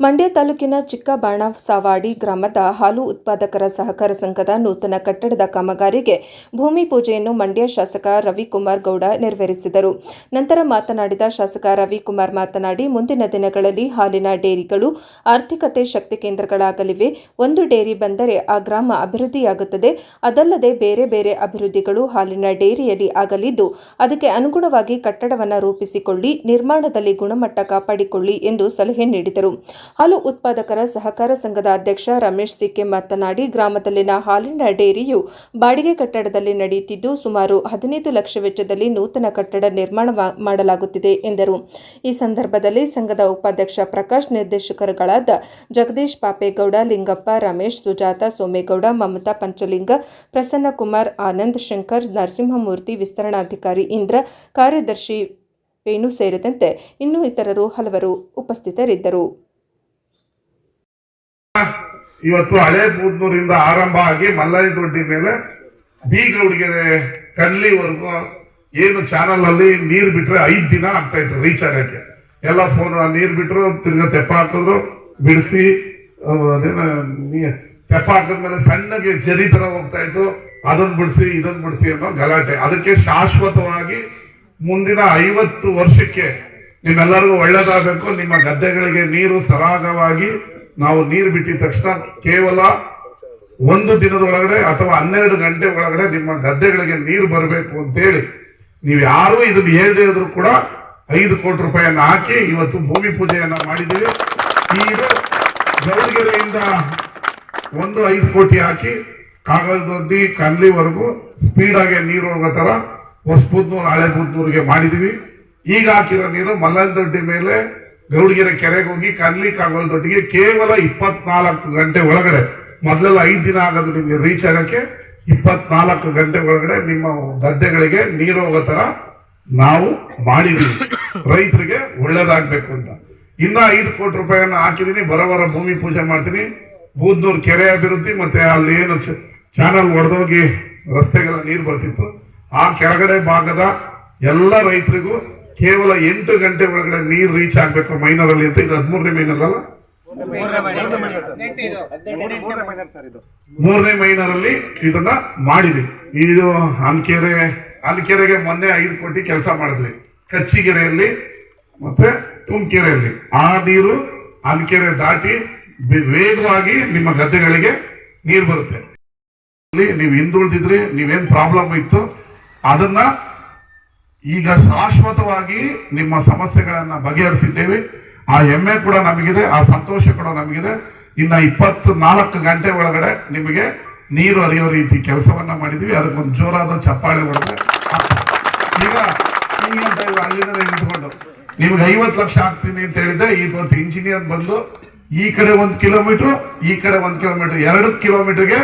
ಮಂಡ್ಯ ತಾಲೂಕಿನ ಚಿಕ್ಕಬಾಣಸವಾಡಿ ಗ್ರಾಮದ ಹಾಲು ಉತ್ಪಾದಕರ ಸಹಕಾರ ಸಂಘದ ನೂತನ ಕಟ್ಟಡದ ಕಾಮಗಾರಿಗೆ ಭೂಮಿ ಪೂಜೆಯನ್ನು ಮಂಡ್ಯ ಶಾಸಕ ರವಿಕುಮಾರ್ ಗೌಡ ನೆರವೇರಿಸಿದರು. ನಂತರ ಮಾತನಾಡಿದ ಶಾಸಕ ರವಿಕುಮಾರ್ ಮಾತನಾಡಿ, ಮುಂದಿನ ದಿನಗಳಲ್ಲಿ ಹಾಲಿನ ಡೇರಿಗಳು ಆರ್ಥಿಕತೆ ಶಕ್ತಿ ಕೇಂದ್ರಗಳಾಗಲಿವೆ. ಒಂದು ಡೇರಿ ಬಂದರೆ ಆ ಗ್ರಾಮ ಅಭಿವೃದ್ಧಿಯಾಗುತ್ತದೆ. ಅದಲ್ಲದೆ ಬೇರೆ ಬೇರೆ ಅಭಿವೃದ್ಧಿಗಳು ಹಾಲಿನ ಡೇರಿಯಲ್ಲಿ ಆಗಲಿದ್ದು, ಅದಕ್ಕೆ ಅನುಗುಣವಾಗಿ ಕಟ್ಟಡವನ್ನು ರೂಪಿಸಿಕೊಳ್ಳಿ, ನಿರ್ಮಾಣದಲ್ಲಿ ಗುಣಮಟ್ಟ ಕಾಪಾಡಿಕೊಳ್ಳಿ ಎಂದು ಸಲಹೆ ನೀಡಿದರು. ಹಾಲು ಉತ್ಪಾದಕರ ಸಹಕಾರ ಸಂಘದ ಅಧ್ಯಕ್ಷ ರಮೇಶ್ ಸಿಕೆ ಮಾತನಾಡಿ, ಗ್ರಾಮದಲ್ಲಿನ ಹಾಲಿನ ಡೇರಿಯು ಬಾಡಿಗೆ ಕಟ್ಟಡದಲ್ಲಿ ನಡೆಯುತ್ತಿದ್ದು, ಸುಮಾರು 15 ಲಕ್ಷ ವೆಚ್ಚದಲ್ಲಿ ನೂತನ ಕಟ್ಟಡ ನಿರ್ಮಾಣ ಮಾಡಲಾಗುತ್ತಿದೆ ಎಂದರು. ಈ ಸಂದರ್ಭದಲ್ಲಿ ಸಂಘದ ಉಪಾಧ್ಯಕ್ಷ ಪ್ರಕಾಶ್, ನಿರ್ದೇಶಕರುಗಳಾದ ಜಗದೀಶ್ ಪಾಪೇಗೌಡ, ಲಿಂಗಪ್ಪ, ರಮೇಶ್, ಸುಜಾತ, ಸೋಮೇಗೌಡ, ಮಮತಾ, ಪಂಚಲಿಂಗ, ಪ್ರಸನ್ನಕುಮಾರ್, ಆನಂದ್, ಶಂಕರ್, ನರಸಿಂಹಮೂರ್ತಿ, ವಿಸ್ತರಣಾಧಿಕಾರಿ ಇಂದ್ರ, ಕಾರ್ಯದರ್ಶಿ ವೇಣು ಸೇರಿದಂತೆ ಇನ್ನೂ ಇತರರು ಹಲವರು ಉಪಸ್ಥಿತರಿದ್ದರು. ಇವತ್ತು ಹಳೆ ಬೂದ್ನೂರಿಂದ ಆರಂಭ ಆಗಿ ಮಲ್ಲಯ್ಯದೊಡ್ಡಿ ಮೇಲೆ ಬೀಗೌಡಿಗೆರೆ ಕಲ್ಲಿವರೆಗೂ ಏನು ಚಾನಲ್ ಅಲ್ಲಿ ನೀರು ಬಿಟ್ರೆ 5 ದಿನ ಆಗ್ತಾ ಇತ್ತು ರೀಚ್ ಆಗಕ್ಕೆ. ಎಲ್ಲ ಫೋನ್ ನೀರು ಬಿಟ್ರು, ತಿರ್ಗಾ ತೆಪ್ಪ ಹಾಕಿದ್ರು, ಬಿಡಿಸಿ ತೆಪ್ಪ ಹಾಕಿದ್ಮೇಲೆ ಸಣ್ಣಗೆ ಜರಿ ತರ ಹೋಗ್ತಾ ಇತ್ತು. ಅದನ್ನ ಬಿಡಿಸಿ ಇದನ್ನ ಬಿಡಿಸಿ ಅನ್ನೋ ಗಲಾಟೆ. ಅದಕ್ಕೆ ಶಾಶ್ವತವಾಗಿ ಮುಂದಿನ 50 ವರ್ಷಕ್ಕೆ ನಿಮ್ಮೆಲ್ಲರಿಗೂ ಒಳ್ಳೇದಾಗಬೇಕು. ನಿಮ್ಮ ಗದ್ದೆಗಳಿಗೆ ನೀರು ಸರಾಗವಾಗಿ ನಾವು ನೀರು ಬಿಟ್ಟಿದ ತಕ್ಷಣ ಕೇವಲ 1 ದಿನದ ಒಳಗಡೆ ಅಥವಾ 12 ಗಂಟೆ ಒಳಗಡೆ ನಿಮ್ಮ ಗದ್ದೆಗಳಿಗೆ ನೀರು ಬರಬೇಕು ಅಂತೇಳಿ ನೀವು ಯಾರು ಇದನ್ನು ಹೇಳದೇ ಇದ್ರು ಕೂಡ 5 ಕೋಟಿ ರೂಪಾಯಿಯನ್ನ ಹಾಕಿ ಇವತ್ತು ಭೂಮಿ ಪೂಜೆಯನ್ನ ಮಾಡಿದ್ದೀವಿ. ಈಗ ಗೌರಿಗೆರೆಯಿಂದ 5 ಕೋಟಿ ಹಾಕಿ ಕಾಗದೊಡ್ಡಿ ಕನ್ಲಿವರೆಗೂ ಸ್ಪೀಡ್ ಆಗಿ ನೀರು ಹೋಗೋ ತರ ಹೊಸಬೂದ್ನೂರು ಹಳೆ ಬೂದ್ನೂರಿಗೆ ಮಾಡಿದೀವಿ. ಈಗ ಹಾಕಿರೋ ನೀರು ಮಲ್ಲದೊಡ್ಡಿ ಮೇಲೆ ಗೌಡಿಗೆರೆ ಕೆರೆಗೆ ಹೋಗಿ ಕನ್ಲಿ ಕಾಗದೊಡ್ಡಿಗೆ ಕೇವಲ 24 ಗಂಟೆ ಒಳಗಡೆ, ಮೊದಲೆಲ್ಲ 5 ದಿನ ಆಗೋದು ನಿಮ್ಗೆ ರೀಚ್ ಆಗಕ್ಕೆ, 24 ಗಂಟೆ ಒಳಗಡೆ ನಿಮ್ಮ ಗದ್ದೆಗಳಿಗೆ ನೀರು ಹೋಗೋ ತರ ನಾವು ಮಾಡಿದೀವಿ. ರೈತರಿಗೆ ಒಳ್ಳೇದಾಗ್ಬೇಕು ಅಂತ ಇನ್ನ 5 ಕೋಟಿ ರೂಪಾಯಿಯನ್ನ ಹಾಕಿದೀನಿ. ಬರೋವರ ಭೂಮಿ ಪೂಜೆ ಮಾಡ್ತೀನಿ. ಬೂದ್ನೂರು ಕೆರೆ ಅಭಿವೃದ್ಧಿ ಮತ್ತೆ ಅಲ್ಲಿ ಏನು ಚಾನಲ್ ಒಡೆದೋಗಿ ರಸ್ತೆಗೆಲ್ಲ ನೀರು ಬರ್ತಿತ್ತು, ಆ ಕೆಳಗಡೆ ಭಾಗದ ಎಲ್ಲ ರೈತರಿಗೂ ಕೇವಲ 8 ಗಂಟೆ ಒಳಗಡೆ ನೀರು ರೀಚ್ ಆಗ್ಬೇಕು ಮೈನರಲ್ಲಿ ಅಂತ. ಇದು 13ನೇ ಮೈನರ್ ಅಲ್ಲ, 3ನೇ ಮೈನರಲ್ಲಿ ಇದನ್ನ ಮಾಡಿದ್ವಿ. ಇದು ಅನ್ಕೆರೆಗೆ ಮೊನ್ನೆ 5 ಕೋಟಿ ಕೆಲಸ ಮಾಡಿದ್ವಿ. ಕಚ್ಚಿಗೆರೆಯಲ್ಲಿ ಮತ್ತೆ ತುಮಕೆರೆಯಲ್ಲಿ ಆ ನೀರು ಅನ್ಕೆರೆ ದಾಟಿ ವೇಗವಾಗಿ ನಿಮ್ಮ ಗದ್ದೆಗಳಿಗೆ ನೀರು ಬರುತ್ತೆ. ನೀವು ಹಿಂದುಳಿದಿದ್ರಿ, ನೀವೇನ್ ಪ್ರಾಬ್ಲಮ್ ಇತ್ತು ಅದನ್ನ ಈಗ ಶಾಶ್ವತವಾಗಿ ನಿಮ್ಮ ಸಮಸ್ಯೆಗಳನ್ನ ಬಗೆಹರಿಸಿದ್ದೇವೆ. ಆ ಹೆಮ್ಮೆ ಕೂಡ ನಮಗಿದೆ, ಆ ಸಂತೋಷ ಕೂಡ ನಮಗಿದೆ. ಇನ್ನ 24 ಗಂಟೆ ಒಳಗಡೆ ನಿಮಗೆ ನೀರು ಹರಿಯೋ ರೀತಿ ಕೆಲಸವನ್ನ ಮಾಡಿದೀವಿ. ಅದಕ್ಕೊಂದು ಜೋರಾದ ಚಪ್ಪಾಳೆ ಹೊಡೆದ್ರೆ ಈಗ ಅಲ್ಲಿಂದ ನಿಂತ್ಕೊಂಡು ನಿಮ್ಗೆ 50 ಲಕ್ಷ ಆಗ್ತೀನಿ ಅಂತ ಹೇಳಿದ್ದೆ. ಇವತ್ತು ಇಂಜಿನಿಯರ್ ಬಂದು ಈ ಕಡೆ 1 ಕಿಲೋಮೀಟರ್, ಈ ಕಡೆ 1 ಕಿಲೋಮೀಟರ್, 2 ಕಿಲೋಮೀಟರ್ಗೆ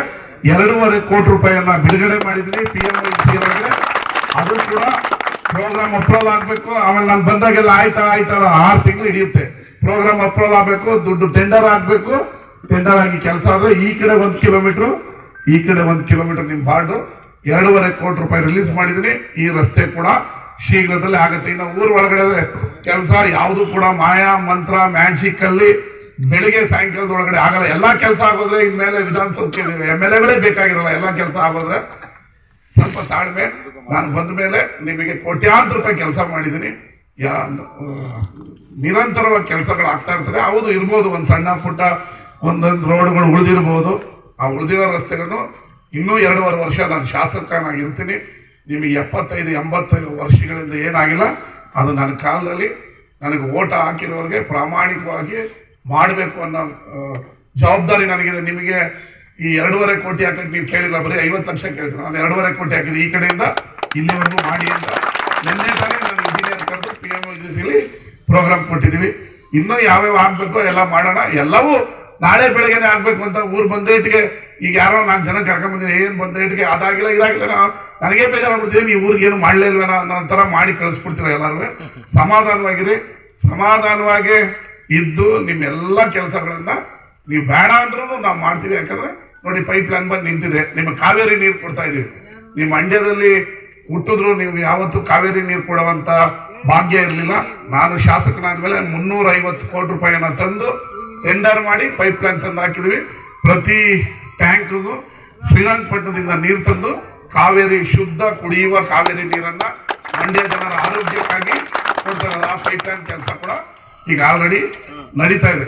2.5 ಕೋಟಿ ರೂಪಾಯಿಯನ್ನ ಬಿಡುಗಡೆ ಮಾಡಿದ್ವಿ PMIC ಒಳಗಡೆ. ಅದು ಕೂಡ ಪ್ರೋಗ್ರಾಮ್ ಅಪ್ರೂವಲ್ ಆಗ್ಬೇಕು. ಆಮೇಲೆ ನಾನು ಬಂದಾಗೆಲ್ಲ ಆಯ್ತಾ 6 ತಿಂಗಳು ಹಿಡಿಯುತ್ತೆ. ಪ್ರೋಗ್ರಾಮ್ ಅಪ್ರೂವಲ್ ಆಗ್ಬೇಕು, ದುಡ್ಡು ಟೆಂಡರ್ ಆಗ್ಬೇಕು. ಟೆಂಡರ್ ಆಗಿ ಕೆಲಸ ಆದ್ರೆ ಈ ಕಡೆ 1 ಕಿಲೋಮೀಟರ್, ಈ ಕಡೆ 1 ಕಿಲೋಮೀಟರ್ ನಿಮ್ ಬಾರ್ಡ್ರು 2.5 ಕೋಟಿ ರೂಪಾಯಿ ರಿಲೀಸ್ ಮಾಡಿದೀನಿ. ಈ ರಸ್ತೆ ಕೂಡ ಶೀಘ್ರದಲ್ಲೇ ಆಗುತ್ತೆ. ಇನ್ನು ಊರ್ ಒಳಗಡೆ ಕೆಲಸ ಯಾವುದು ಕೂಡ ಮಾಯಾ ಮಂತ್ರ ಮ್ಯಾಜಿಕ್ ಅಲ್ಲಿ ಬೆಳಿಗ್ಗೆ ಸಾಯಂಕಾಲದ ಒಳಗಡೆ ಆಗಲ್ಲ. ಎಲ್ಲಾ ಕೆಲಸ ಆಗೋದ್ರೆ ಇನ್ಮೇಲೆ ವಿಧಾನಸೌಧಕ್ಕೆ MLAಗಳೇ ಬೇಕಾಗಿರಲ್ಲ. ಎಲ್ಲಾ ಕೆಲಸ ಆಗೋದ್ರೆ ಸ್ವಲ್ಪ ತಾಳ್ಮೆ. ನಾನು ಬಂದ ಮೇಲೆ ನಿಮಗೆ ಕೋಟ್ಯಾಂತರ ರೂಪಾಯಿ ಕೆಲಸ ಮಾಡಿದ್ದೀನಿ. ನಿರಂತರವಾಗಿ ಕೆಲಸಗಳು ಆಗ್ತಾ ಇರ್ತದೆ. ಹೌದು ಇರ್ಬೋದು, ಒಂದು ಸಣ್ಣ ಪುಟ್ಟ ಒಂದೊಂದು ರೋಡ್ಗಳು ಉಳಿದಿರ್ಬೋದು. ಆ ಉಳಿದಿರೋ ರಸ್ತೆಗಳನ್ನು ಇನ್ನೂ 2.5 ವರ್ಷ ನಾನು ಶಾಸಕನಾಗಿರ್ತೀನಿ. ನಿಮಗೆ 75-80 ವರ್ಷಗಳಿಂದ ಏನಾಗಿಲ್ಲ, ಅದು ನನ್ನ ಕಾಲದಲ್ಲಿ ನನಗೆ ಓಟ ಹಾಕಿರೋರಿಗೆ ಪ್ರಾಮಾಣಿಕವಾಗಿ ಮಾಡಬೇಕು ಅನ್ನೋ ಜವಾಬ್ದಾರಿ ನನಗಿದೆ. ನಿಮಗೆ ಈ 2.5 ಕೋಟಿ ಹಾಕಕ್ಕೆ ನೀವು ಕೇಳಿಲ್ಲ, ಬರೀ 50 ಲಕ್ಷ ಕೇಳ್ತೀನಿ. ನಾನು 2.5 ಕೋಟಿ ಹಾಕಿದೆ. ಈ ಕಡೆಯಿಂದ ಇಲ್ಲಿವರೆಗೂ ಮಾಡಿ ಅಂತ ನಿನ್ನೆ ತಾನೇ ನಾನು ಇಂಜಿನಿಯರ್ ಕರೆದು PMICಲಿ ಪ್ರೋಗ್ರಾಮ್ ಕೊಟ್ಟಿದ್ದೀವಿ. ಇನ್ನೂ ಯಾವ್ಯಾವ ಆಗ್ಬೇಕೋ ಎಲ್ಲ ಮಾಡೋಣ. ಎಲ್ಲವೂ ನಾಳೆ ಬೆಳಗ್ಗೆನೆ ಆಗ್ಬೇಕು ಅಂತ ಊರು ಬಂದೇಟಿಗೆ ಈಗ ಯಾರೋ 4 ಜನ ಕರ್ಕೊಂಡ್ಬಂದಿದೆ. ಏನ್ ಬಂದೇಟಿಗೆ ಅದಾಗಿಲ್ಲ ಇದಾಗಿಲ್ಲ, ನನಗೇ ಬೇಜಾರಾಗ್ಬಿಡ್ತೀವಿ. ನೀವು ಊರಿಗೆ ಏನು ಮಾಡ್ಲೇ ಇಲ್ವೇನೋ ಅನ್ನೋ ತರ ಮಾಡಿ ಕಳಿಸ್ಬಿಡ್ತೀರ. ಎಲ್ಲರೂ ಸಮಾಧಾನವಾಗಿರಿ, ಸಮಾಧಾನವಾಗಿ ಇದ್ದು ನಿಮ್ಮೆಲ್ಲ ಕೆಲಸಗಳನ್ನ ನೀವು ಬೇಡ ಅಂದ್ರೂ ನಾವು ಮಾಡ್ತೀವಿ. ಯಾಕಂದ್ರೆ ನೋಡಿ, ಪೈಪ್ ಲೈನ್ ಬಂದು ನಿಂತಿದೆ. ನಿಮ್ಮ ಕಾವೇರಿ ನೀರು ಕೊಡ್ತಾ ಇದೀವಿ. ನಿಮ್ಮ ಮಂಡ್ಯದಲ್ಲಿ ಹುಟ್ಟಿದ್ರು ನೀವು ಯಾವತ್ತೂ ಕಾವೇರಿ ನೀರು ಕೊಡುವಂತ ಭಾಗ್ಯ ಇರಲಿಲ್ಲ. ನಾನು ಶಾಸಕನಾದ್ಮೇಲೆ 350 ಕೋಟಿ ರೂಪಾಯಿಯನ್ನ ತಂದು ಟೆಂಡರ್ ಮಾಡಿ ಪೈಪ್ ಲೈನ್ ತಂದು ಹಾಕಿದ್ವಿ. ಪ್ರತಿ ಟ್ಯಾಂಕ್ಗೂ ಶ್ರೀರಂಗಪಟ್ಟಣದಿಂದ ನೀರು ತಂದು ಕಾವೇರಿ ಶುದ್ಧ ಕುಡಿಯುವ ಕಾವೇರಿ ನೀರನ್ನ ಮಂಡ್ಯ ಜನರ ಆರೋಗ್ಯಕ್ಕಾಗಿ ಕೊಡ್ತಾರಲ್ಲ, ಆ ಪೈಪ್ ಲೈನ್ ಕೆಲಸ ಕೂಡ ಈಗ ಆಲ್ರೆಡಿ ನಡೀತಾ ಇದೆ.